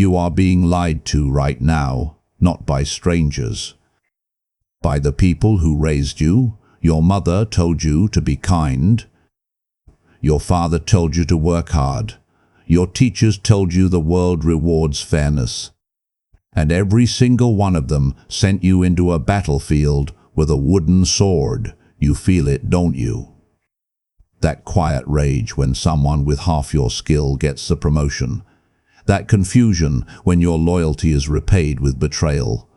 You are being lied to right now, not by strangers. By the people who raised you. Your mother told you to be kind. Your father told you to work hard. Your teachers told you the world rewards fairness. And every single one of them sent you into a battlefield with a wooden sword. You feel it, don't you? That quiet rage when someone with half your skill gets the promotion. That confusion when your loyalty is repaid with betrayal.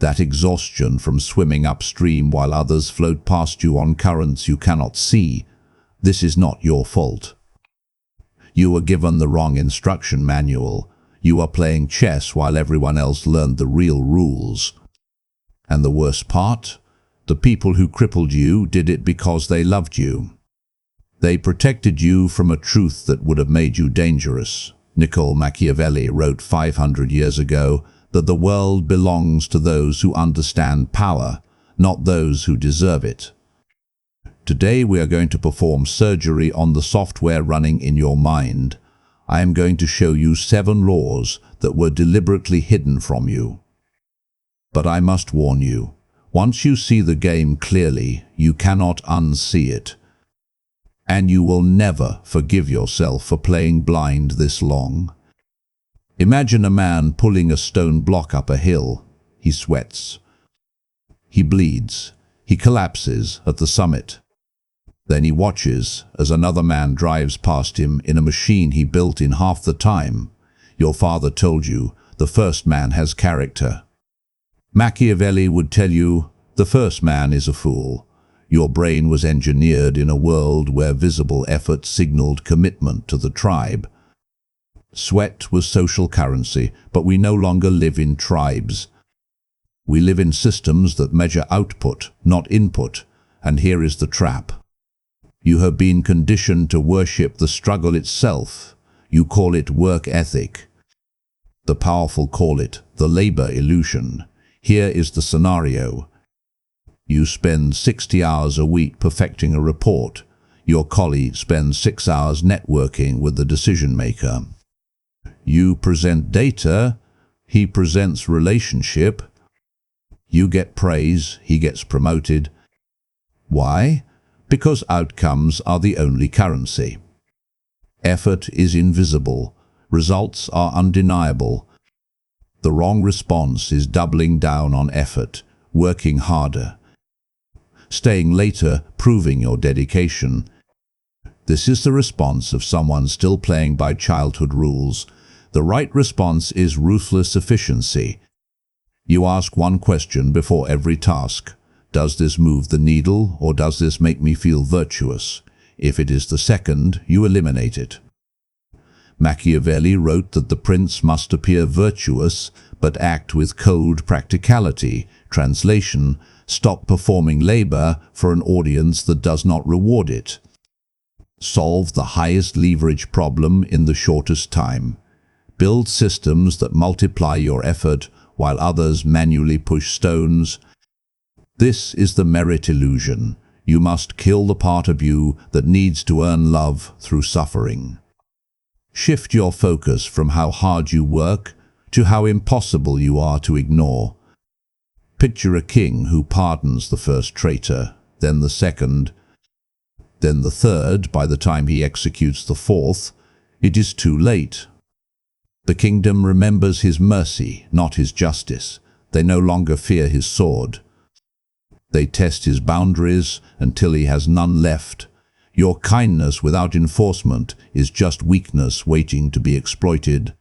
That exhaustion from swimming upstream while others float past you on currents you cannot see. This is not your fault. You were given the wrong instruction manual. You are playing chess while everyone else learned the real rules. And the worst part? The people who crippled you did it because they loved you. They protected you from a truth that would have made you dangerous. Niccolò Machiavelli wrote 500 years ago that the world belongs to those who understand power, not those who deserve it. Today we are going to perform surgery on the software running in your mind. I am going to show you 7 laws that were deliberately hidden from you. But I must warn you, once you see the game clearly, you cannot unsee it. And you will never forgive yourself for playing blind this long. Imagine a man pulling a stone block up a hill. He sweats. He bleeds. He collapses at the summit. Then he watches as another man drives past him in a machine he built in half the time. Your father told you the first man has character. Machiavelli would tell you the first man is a fool. Your brain was engineered in a world where visible effort signaled commitment to the tribe. Sweat was social currency, but we no longer live in tribes. We live in systems that measure output, not input, and here is the trap. You have been conditioned to worship the struggle itself. You call it work ethic. The powerful call it the labor illusion. Here is the scenario. You spend 60 hours a week perfecting a report. Your colleague spends 6 hours networking with the decision maker. You present data, he presents relationship. You get praise, he gets promoted. Why? Because outcomes are the only currency. Effort is invisible. Results are undeniable. The wrong response is doubling down on effort, working harder, staying later, proving your dedication. This is the response of someone still playing by childhood rules. The right response is ruthless efficiency. You ask one question before every task. Does this move the needle, or does this make me feel virtuous? If it is the second, you eliminate it. Machiavelli wrote that the prince must appear virtuous, but act with cold practicality. Translation: stop performing labor for an audience that does not reward it. Solve the highest leverage problem in the shortest time. Build systems that multiply your effort while others manually push stones. This is the merit illusion. You must kill the part of you that needs to earn love through suffering. Shift your focus from how hard you work to how impossible you are to ignore. Picture a king who pardons the first traitor, then the second, then the third. By the time he executes the fourth, it is too late. The kingdom remembers his mercy, not his justice. They no longer fear his sword. They test his boundaries until he has none left. Your kindness without enforcement is just weakness waiting to be exploited.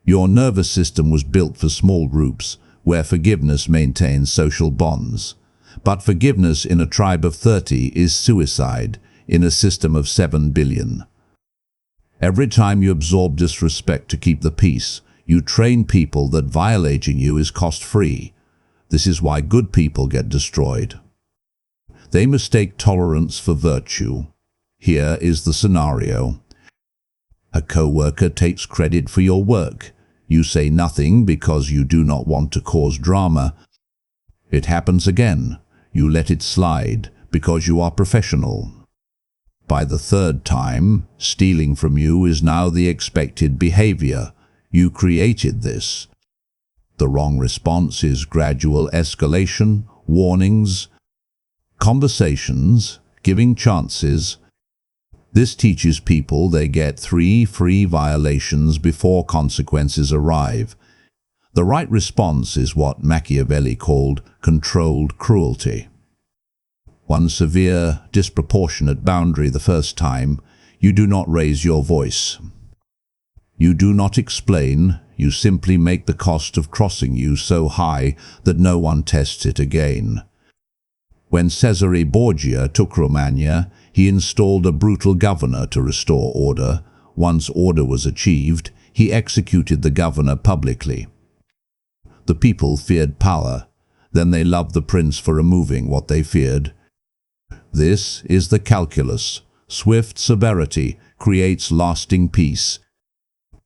Your nervous system was built for small groups, where forgiveness maintains social bonds. But forgiveness in a tribe of 30 is suicide in a system of 7 billion. Every time you absorb disrespect to keep the peace, you train people that violating you is cost-free. This is why good people get destroyed. They mistake tolerance for virtue. Here is the scenario. A co-worker takes credit for your work. You say nothing because you do not want to cause drama. It happens again. You let it slide because you are professional. By the third time, stealing from you is now the expected behavior. You created this. The wrong response is gradual escalation, warnings, conversations, giving chances. This teaches people they get 3 free violations before consequences arrive. The right response is what Machiavelli called controlled cruelty. One severe, disproportionate boundary the first time, you do not raise your voice. You do not explain, you simply make the cost of crossing you so high that no one tests it again. When Cesare Borgia took Romagna, he installed a brutal governor to restore order. Once order was achieved, he executed the governor publicly. The people feared power, then they loved the prince for removing what they feared. This is the calculus. Swift severity creates lasting peace.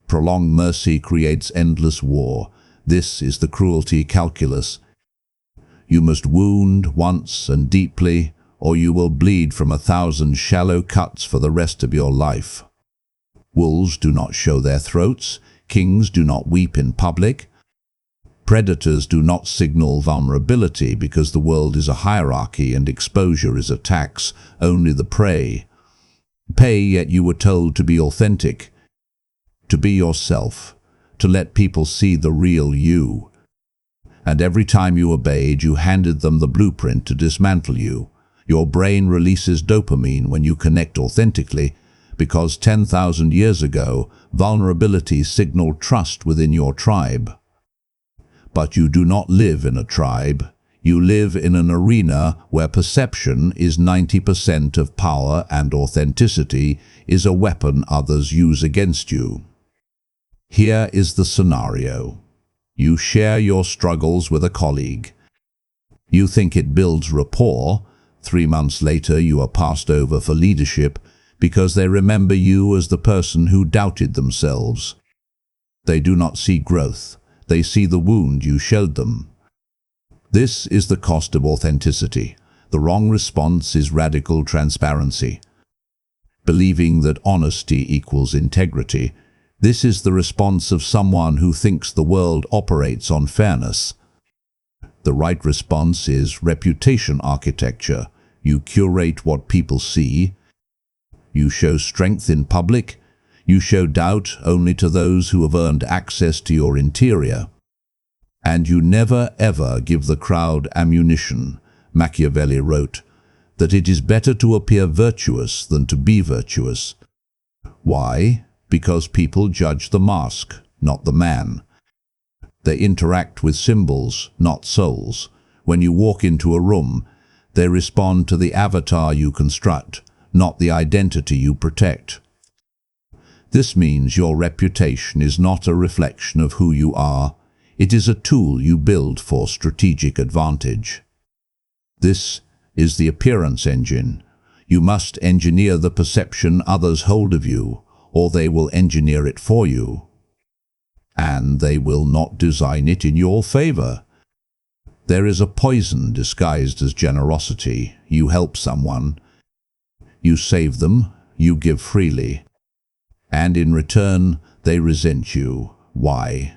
Prolonged mercy creates endless war. This is the cruelty calculus. You must wound once and deeply, or you will bleed from 1,000 shallow cuts for the rest of your life. Wolves do not show their throats. Kings do not weep in public. Predators do not signal vulnerability because the world is a hierarchy and exposure is a tax. Only the prey pay, yet you were told to be authentic, to be yourself, to let people see the real you. And every time you obeyed, you handed them the blueprint to dismantle you. Your brain releases dopamine when you connect authentically, because 10,000 years ago, vulnerability signaled trust within your tribe. But you do not live in a tribe. You live in an arena where perception is 90% of power and authenticity is a weapon others use against you. Here is the scenario. You share your struggles with a colleague. You think it builds rapport. 3 months later, you are passed over for leadership because they remember you as the person who doubted themselves. They do not see growth. They see the wound you showed them. This is the cost of authenticity. The wrong response is radical transparency. Believing that honesty equals integrity. This is the response of someone who thinks the world operates on fairness. The right response is reputation architecture. You curate what people see. You show strength in public. You show doubt only to those who have earned access to your interior. And you never ever give the crowd ammunition. Machiavelli wrote that it is better to appear virtuous than to be virtuous. Why? Because people judge the mask, not the man. They interact with symbols, not souls. When you walk into a room, they respond to the avatar you construct, not the identity you protect. This means your reputation is not a reflection of who you are. It is a tool you build for strategic advantage. This is the appearance engine. You must engineer the perception others hold of you, or they will engineer it for you. And they will not design it in your favor. There is a poison disguised as generosity. You help someone. You save them. You give freely. And in return, they resent you. Why?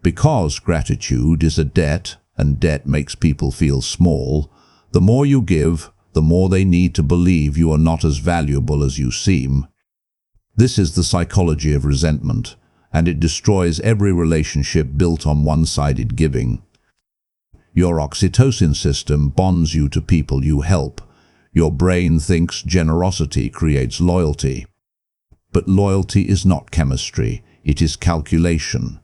Because gratitude is a debt, and debt makes people feel small. The more you give, the more they need to believe you are not as valuable as you seem. This is the psychology of resentment, and it destroys every relationship built on one-sided giving. Your oxytocin system bonds you to people you help. Your brain thinks generosity creates loyalty. But loyalty is not chemistry, it is calculation.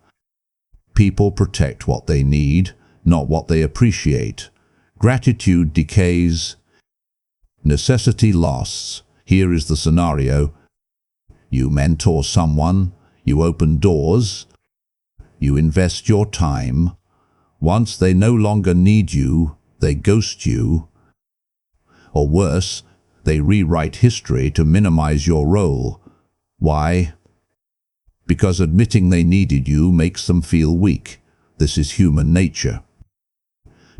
People protect what they need, not what they appreciate. Gratitude decays. Necessity lasts. Here is the scenario. You mentor someone, you open doors, you invest your time. Once they no longer need you, they ghost you. Or worse, they rewrite history to minimize your role. Why? Because admitting they needed you makes them feel weak. This is human nature.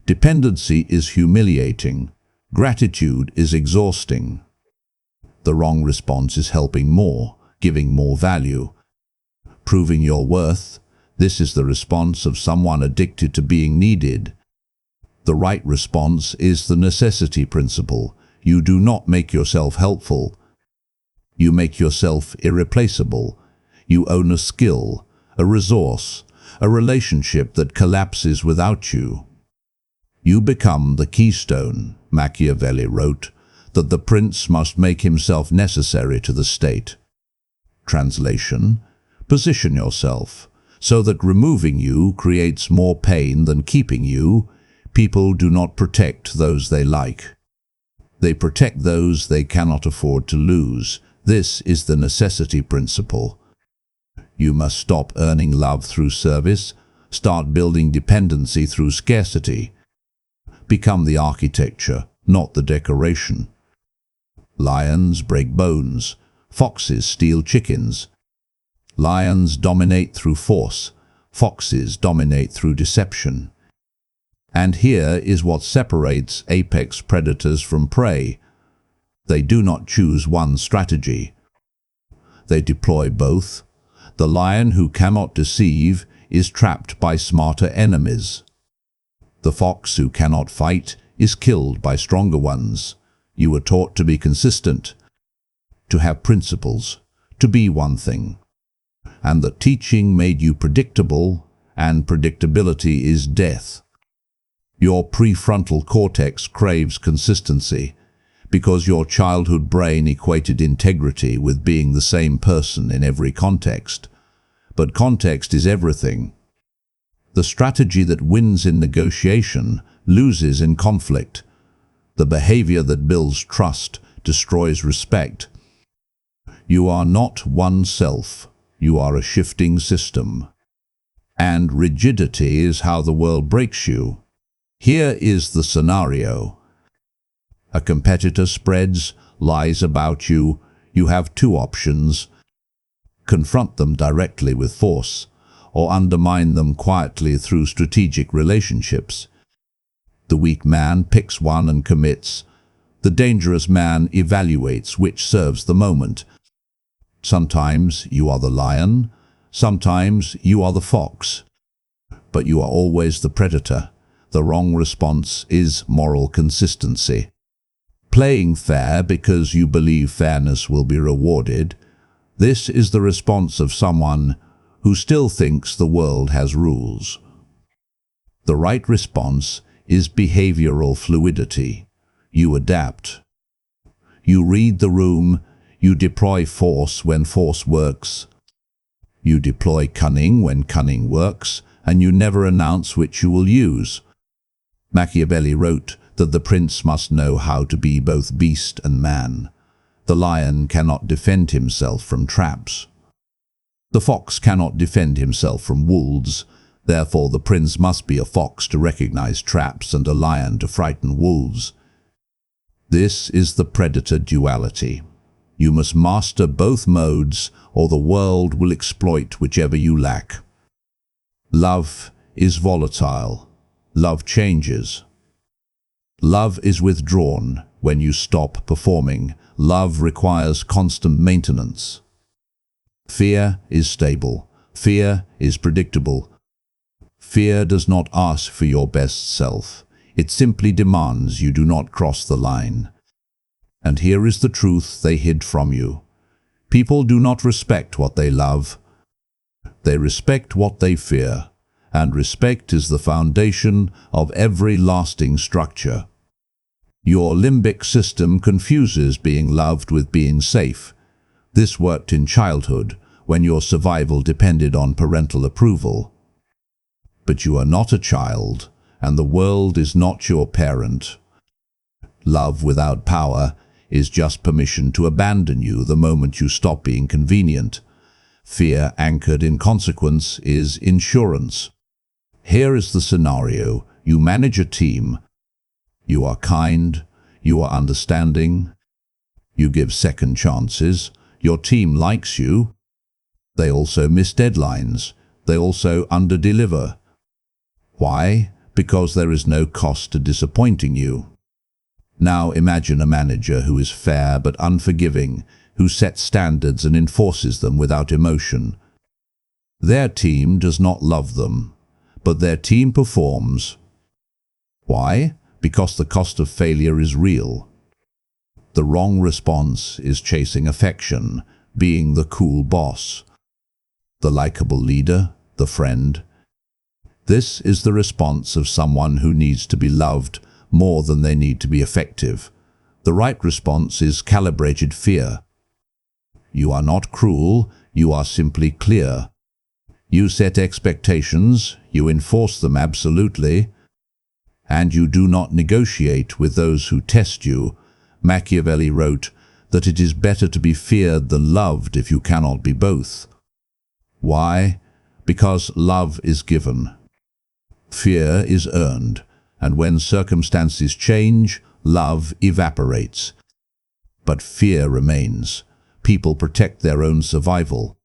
Dependency is humiliating. Gratitude is exhausting. The wrong response is helping more, giving more value. proving your worth. This is the response of someone addicted to being needed. The right response is the necessity principle. You do not make yourself helpful. You make yourself irreplaceable. You own a skill, a resource, a relationship that collapses without you. You become the keystone. Machiavelli wrote that the prince must make himself necessary to the state. Translation: position yourself so that removing you creates more pain than keeping you. People do not protect those they like. They protect those they cannot afford to lose. This is the necessity principle. You must stop earning love through service, start building dependency through scarcity. Become the architecture, not the decoration. Lions break bones, foxes steal chickens. Lions dominate through force, foxes dominate through deception. And here is what separates apex predators from prey. They do not choose one strategy. They deploy both. The lion who cannot deceive is trapped by smarter enemies. The fox who cannot fight is killed by stronger ones. You were taught to be consistent, to have principles, to be one thing. And the teaching made you predictable, and predictability is death. Your prefrontal cortex craves consistency because your childhood brain equated integrity with being the same person in every context. But context is everything. The strategy that wins in negotiation loses in conflict. The behavior that builds trust destroys respect. You are not one self. You are a shifting system. And rigidity is how the world breaks you. Here is the scenario. A competitor spreads lies about you. You have two options. Confront them directly with force, or undermine them quietly through strategic relationships. The weak man picks one and commits. The dangerous man evaluates which serves the moment. Sometimes you are the lion, sometimes you are the fox, but you are always the predator. The wrong response is moral consistency. Playing fair because you believe fairness will be rewarded. This is the response of someone who still thinks the world has rules. The right response is behavioral fluidity. You adapt. You read the room. You deploy force when force works. You deploy cunning when cunning works, and you never announce which you will use. Machiavelli wrote that the prince must know how to be both beast and man. The lion cannot defend himself from traps. The fox cannot defend himself from wolves. Therefore, the prince must be a fox to recognize traps and a lion to frighten wolves. This is the predator duality. You must master both modes, or the world will exploit whichever you lack. Love is volatile. Love changes. Love is withdrawn when you stop performing. Love requires constant maintenance. Fear is stable. Fear is predictable. Fear does not ask for your best self. It simply demands you do not cross the line. And here is the truth they hid from you. People do not respect what they love. They respect what they fear. And respect is the foundation of every lasting structure. Your limbic system confuses being loved with being safe. This worked in childhood, when your survival depended on parental approval. But you are not a child, and the world is not your parent. Love without power is just permission to abandon you the moment you stop being convenient. Fear anchored in consequence is insurance. Here is the scenario. You manage a team. You are kind. You are understanding. You give second chances. Your team likes you. They also miss deadlines. They also underdeliver. Why? Because there is no cost to disappointing you. Now imagine a manager who is fair but unforgiving, who sets standards and enforces them without emotion. Their team does not love them, but their team performs. Why? Because the cost of failure is real. The wrong response is chasing affection, being the cool boss, the likable leader, the friend. This is the response of someone who needs to be loved more than they need to be effective. The right response is calibrated fear. You are not cruel, you are simply clear. You set expectations, you enforce them absolutely, and you do not negotiate with those who test you. Machiavelli wrote that it is better to be feared than loved if you cannot be both. Why? Because love is given. Fear is earned, and when circumstances change, love evaporates. But fear remains. People protect their own survival.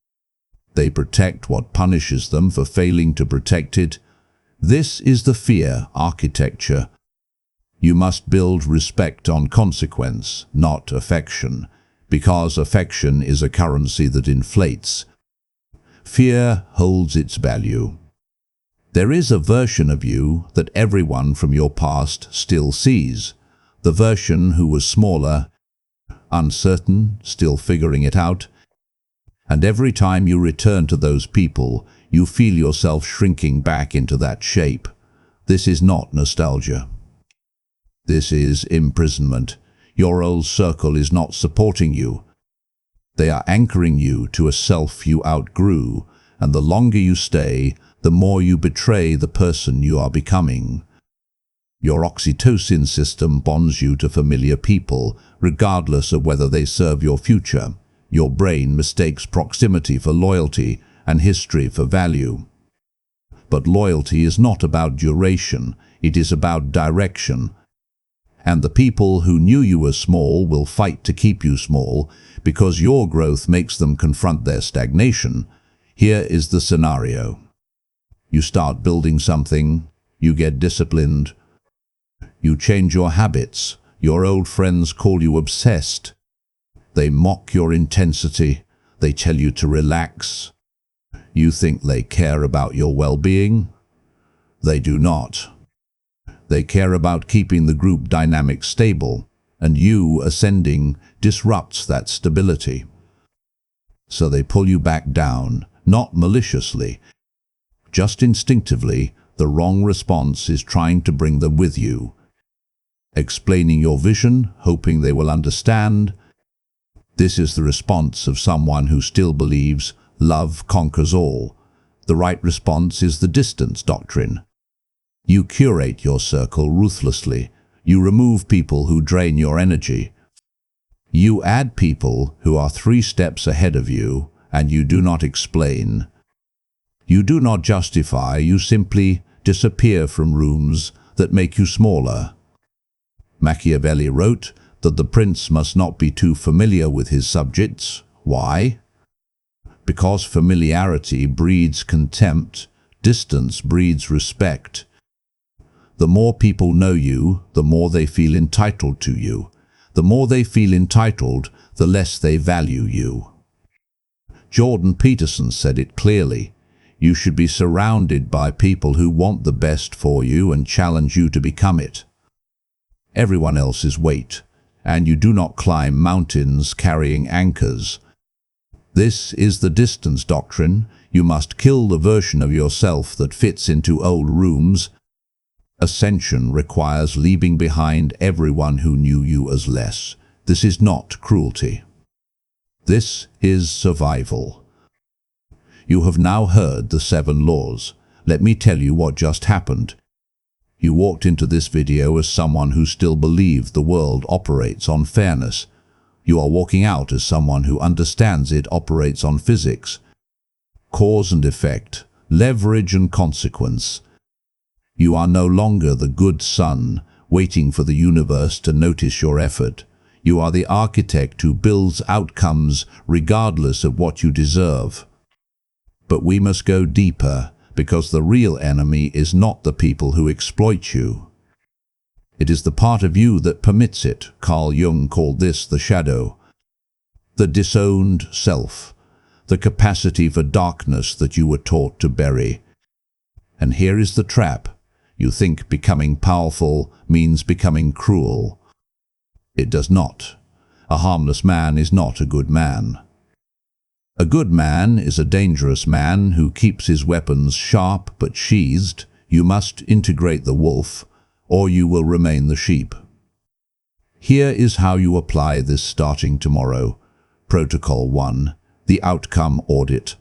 They protect what punishes them for failing to protect it. This is the fear architecture. You must build respect on consequence, not affection, because affection is a currency that inflates. Fear holds its value. There is a version of you that everyone from your past still sees, the version who was smaller, uncertain, still figuring it out. And every time you return to those people, you feel yourself shrinking back into that shape. This is not nostalgia. This is imprisonment. Your old circle is not supporting you. They are anchoring you to a self you outgrew, and the longer you stay, the more you betray the person you are becoming. Your oxytocin system bonds you to familiar people, regardless of whether they serve your future. Your brain mistakes proximity for loyalty and history for value. But loyalty is not about duration, it is about direction. And the people who knew you were small will fight to keep you small because your growth makes them confront their stagnation. Here is the scenario. You start building something, you get disciplined, you change your habits, your old friends call you obsessed. They mock your intensity, they tell you to relax. You think they care about your well-being? They do not. They care about keeping the group dynamic stable, and you ascending disrupts that stability. So they pull you back down, not maliciously. Just instinctively, the wrong response is trying to bring them with you. Explaining your vision, hoping they will understand. This is the response of someone who still believes love conquers all. The right response is the distance doctrine. You curate your circle ruthlessly. You remove people who drain your energy. You add people who are 3 steps ahead of you, and you do not explain. You do not justify, you simply disappear from rooms that make you smaller. Machiavelli wrote that the prince must not be too familiar with his subjects. Why? Because familiarity breeds contempt, distance breeds respect. The more people know you, the more they feel entitled to you. The more they feel entitled, the less they value you. Jordan Peterson said it clearly. You should be surrounded by people who want the best for you and challenge you to become it. Everyone else is weight, and you do not climb mountains carrying anchors. This is the distance doctrine. You must kill the version of yourself that fits into old rooms. Ascension requires leaving behind everyone who knew you as less. This is not cruelty. This is survival. You have now heard the 7 laws. Let me tell you what just happened. You walked into this video as someone who still believed the world operates on fairness. You are walking out as someone who understands it operates on physics, cause and effect, leverage and consequence. You are no longer the good son, waiting for the universe to notice your effort. You are the architect who builds outcomes regardless of what you deserve. But we must go deeper, because the real enemy is not the people who exploit you. It is the part of you that permits it. Carl Jung called this the shadow. The disowned self. the capacity for darkness that you were taught to bury. And here is the trap. You think becoming powerful means becoming cruel. It does not. A harmless man is not a good man. A good man is a dangerous man who keeps his weapons sharp but sheathed. You must integrate the wolf, or you will remain the sheep. Here is how you apply this starting tomorrow. Protocol 1. The outcome audit.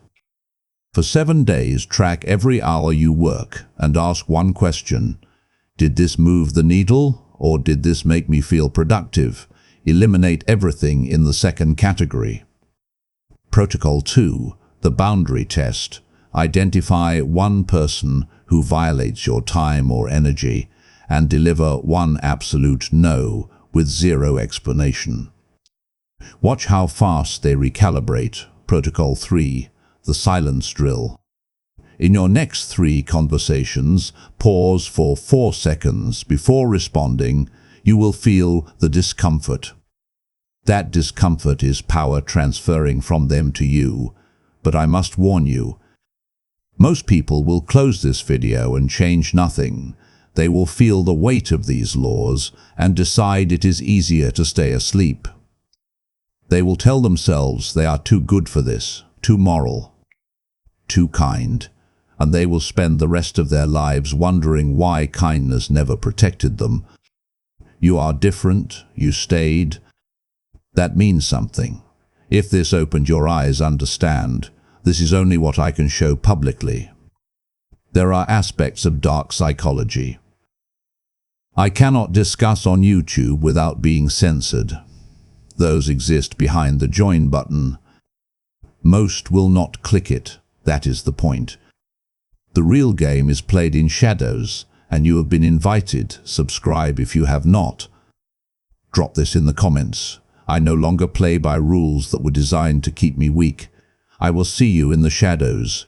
For 7 days, track every hour you work and ask one question. Did this move the needle, or did this make me feel productive? Eliminate everything in the second category. Protocol 2. The boundary test. Identify one person who violates your time or energy and deliver one absolute no with zero explanation. Watch how fast they recalibrate. Protocol 3. The silence drill. In your next 3 conversations, pause for 4 seconds before responding. You will feel the discomfort. That discomfort is power transferring from them to you. But I must warn you, most people will close this video and change nothing. They will feel the weight of these laws and decide it is easier to stay asleep. They will tell themselves they are too good for this, too moral, too kind, and they will spend the rest of their lives wondering why kindness never protected them. You are different, you stayed. That means something. If this opened your eyes, understand, this is only what I can show publicly. There are aspects of dark psychology I cannot discuss on YouTube without being censored. Those exist behind the join button. Most will not click it. That is the point. The real game is played in shadows, and you have been invited. Subscribe if you have not. Drop this in the comments. I no longer play by rules that were designed to keep me weak. I will see you in the shadows.